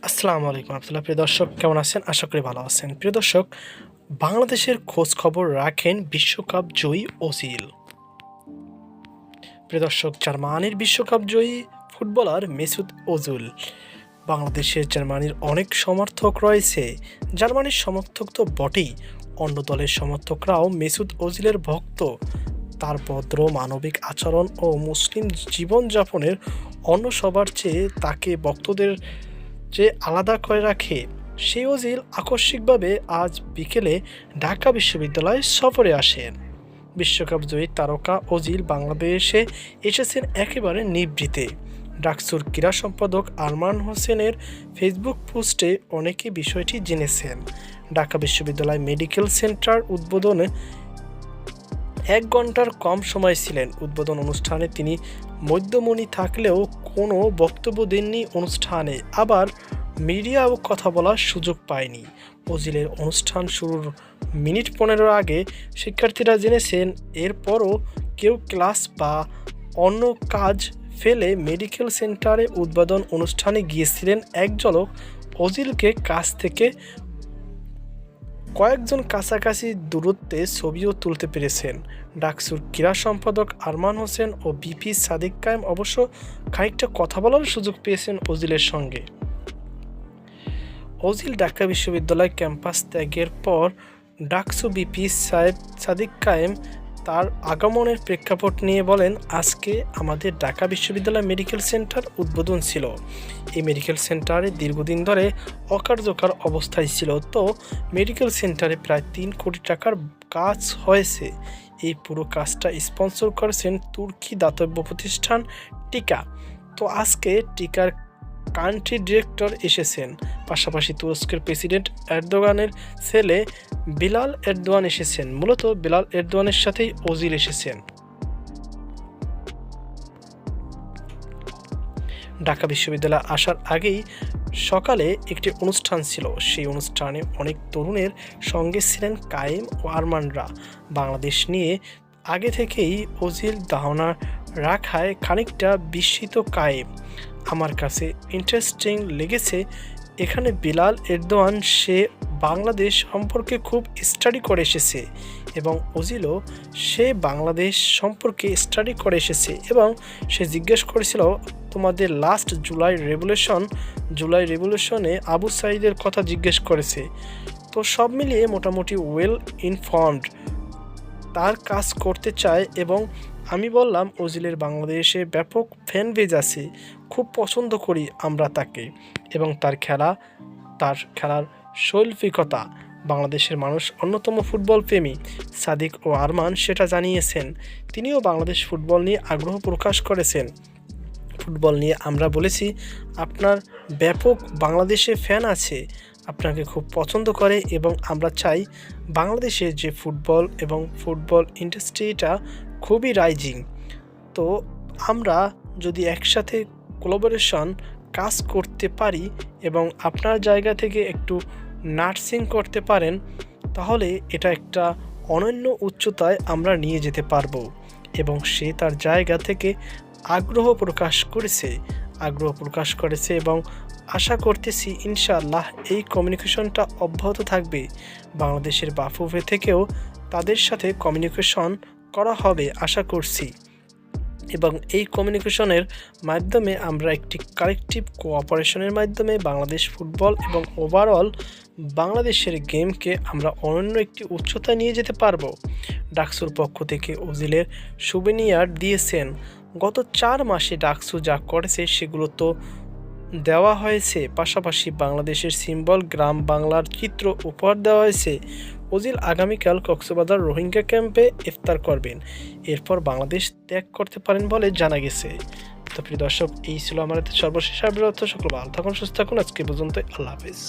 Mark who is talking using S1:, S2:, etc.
S1: আসসালামু আলাইকুম রহমতুল্লাহ। প্রিয় দর্শক, কেমন আছেন? আশা করি ভালো আছেন। প্রিয় দর্শক, বাংলাদেশের খোঁজ খবর রাখেন বিশ্বকাপ জয়ী ওসিল। প্রিয় দর্শক, জার্মানির বিশ্বকাপ জয়ী ফুটবলার মেসুত ওজিল। বাংলাদেশের জার্মানির অনেক সমর্থক রয়েছে। জার্মানির সমর্থক তো বটেই, অন্য দলের সমর্থকরাও মেসুত ওজিলের ভক্ত। তার ভদ্র মানবিক আচরণ ও মুসলিম জীবনযাপনের অন্য সবার চেয়ে তাকে ভক্তদের যে আলাদা করে রাখে। সেই ওজিল আকস্মিকভাবে আজ বিকেলে ঢাকা বিশ্ববিদ্যালয় সফরে আসেন। বিশ্বকাপ জয়ী তারকা ওজিল বাংলাদেশে এসেছেন একেবারে নিভৃতে। ডাকসুর ক্রীড়া সম্পাদক আরমান হোসেনের ফেসবুক পোস্টে অনেকে বিষয়টি জেনেছেন। ঢাকা বিশ্ববিদ্যালয় মেডিকেল সেন্টার উদ্বোধনে 1 ঘন্টার কম সময় ছিলেন। উদ্বোধন অনুষ্ঠানে তিনি মধ্যমণি থাকলেও কোনো বক্তব্য দেননি অনুষ্ঠানে। আবার মিডিয়াও কথা বলার সুযোগ পায়নি। ওজিলের অনুষ্ঠান শুরুর মিনিট 15 আগে শিক্ষার্থীরা জেনেছেন। এরপরও কেউ ক্লাস বা অন্য কাজ ফেলে মেডিকেল সেন্টারে উদ্বোধন অনুষ্ঠানে গিয়েছিলেন। এক ঝলক ওজিলকে কাছ থেকে কয়েকজন কাছাকাছি দূরত্বে ছবিও তুলতে পেরেছেন। ডাকসুর ক্রীড়া সম্পাদক আরমান হোসেন ও বিপি সাদিক কায়েম অবশ্য খানিকটা কথা বলার সুযোগ পেয়েছেন ওজিলের সঙ্গে। ওজিল ঢাকা বিশ্ববিদ্যালয় ক্যাম্পাস ত্যাগের পর ডাকসু বিপি সাদিক কায়েম তার আগমনের প্রেক্ষাপট নিয়ে বলেন, আজকে আমাদের ঢাকা বিশ্ববিদ্যালয় মেডিকেল সেন্টার উদ্বোধন ছিল। এই মেডিকেল সেন্টারে দীর্ঘদিন ধরে অকার্যকর অবস্থায় ছিল। তো মেডিকেল সেন্টারে প্রায় 3 কোটি টাকার কাজ হয়েছে। এই পুরো কাজটা স্পন্সর করেছেন তুর্কি দাতব্য প্রতিষ্ঠান টিকা। তো আজকে টিকার কান্ট্রি ডিরেক্টর এসেছেন, পাশাপাশি তুরস্কের প্রেসিডেন্ট এরদোগানের ছেলে বিলাল এরদোয়ান এসেছেন। মূলত বিলাল এরদোয়ানের সাথেই ওজিল এসেছেন। ঢাকা বিশ্ববিদ্যালয়ে আসার আগেই সকালে একটি অনুষ্ঠান ছিল। সেই অনুষ্ঠানে অনেক তরুণের সঙ্গে ছিলেন কায়েম ও আরমানরা। বাংলাদেশ নিয়ে আগে থেকেই ওজিল ধারণা রাখায় খানিকটা বিস্মিত কায়েম। আমার কাছে ইন্টারেস্টিং লেগেছে, এখানে বিলাল এরদোয়ান সে বাংলাদেশ সম্পর্কে খুব স্টাডি করে এসেছে এবং ওজিলও সে বাংলাদেশ সম্পর্কে স্টাডি করে এসেছে এবং সে জিজ্ঞেস করেছিল তোমাদের লাস্ট জুলাই রেভলিউশনে আবু সাইদের কথা জিজ্ঞেস করেছে। তো সব মিলিয়ে মোটামুটি ওয়েল ইনফর্মড, তার কাজ করতে চায়। এবং আমি বললাম ওজিলের বাংলাদেশে ব্যাপক ফ্যান বেজ আছে, খুব পছন্দ করি আমরা তাকে এবং তার খেলার শৈল্পিকতা। বাংলাদেশের মানুষ অন্যতম ফুটবল প্রেমী। সাদিক ও আরমান সেটা জানিয়েছেন। তিনিও বাংলাদেশ ফুটবল নিয়ে আগ্রহ প্রকাশ করেছেন। ফুটবল নিয়ে আমরা বলেছি আপনার ব্যাপক বাংলাদেশে ফ্যান আছে, আপনাকে খুব পছন্দ করে এবং আমরা চাই বাংলাদেশে যে ফুটবল এবং ফুটবল ইন্ডাস্ট্রিটা খুবই রাইজিং। তো আমরা যদি একসাথে কোলাবোরেশন কাজ করতে পারি এবং আপনার জায়গা থেকে একটু নার্সিং করতে পারেন, তাহলে এটা একটা অনন্য উচ্চতায় আমরা নিয়ে যেতে পারবো। এবং সে তার জায়গা থেকে আগ্রহ প্রকাশ করেছে এবং আশা করতেছি ইনশাআল্লাহ এই কমিউনিকেশনটা অব্যাহত থাকবে। বাংলাদেশের বাফুফে থেকেও তাদের সাথে কমিউনিকেশন করা হবে আশা করছি এবং এই কমিউনিকেশনের মাধ্যমে আমরা একটি কালেকটিভ কোঅপারেশনের মাধ্যমে বাংলাদেশ ফুটবল এবং ওভারঅল বাংলাদেশের গেমকে আমরা অনন্য একটি উচ্চতায় নিয়ে যেতে পারবো। ডাকসুর পক্ষ থেকে ওজিলের সুভেনিয়ার দিয়েছেন। গত 4 মাসে ডাকসু যা করেছে সেগুলো তো দেওয়া হয়েছে, পাশাপাশি বাংলাদেশের সিম্বল গ্রাম বাংলার চিত্র উপহার দেওয়া হয়েছে। ওজিল আগামীকাল কক্সবাজার রোহিঙ্গা ক্যাম্পে ইফতার করবেন, এরপর বাংলাদেশ ত্যাগ করতে পারেন বলে জানা গেছে। তো প্রিয় দর্শক, এই ছিল আমাদের সর্বশেষ আপডেট। সকল ভালো থাকুন, সুস্থ থাকুন। আজকে পর্যন্ত, আল্লাহ হাফেজ।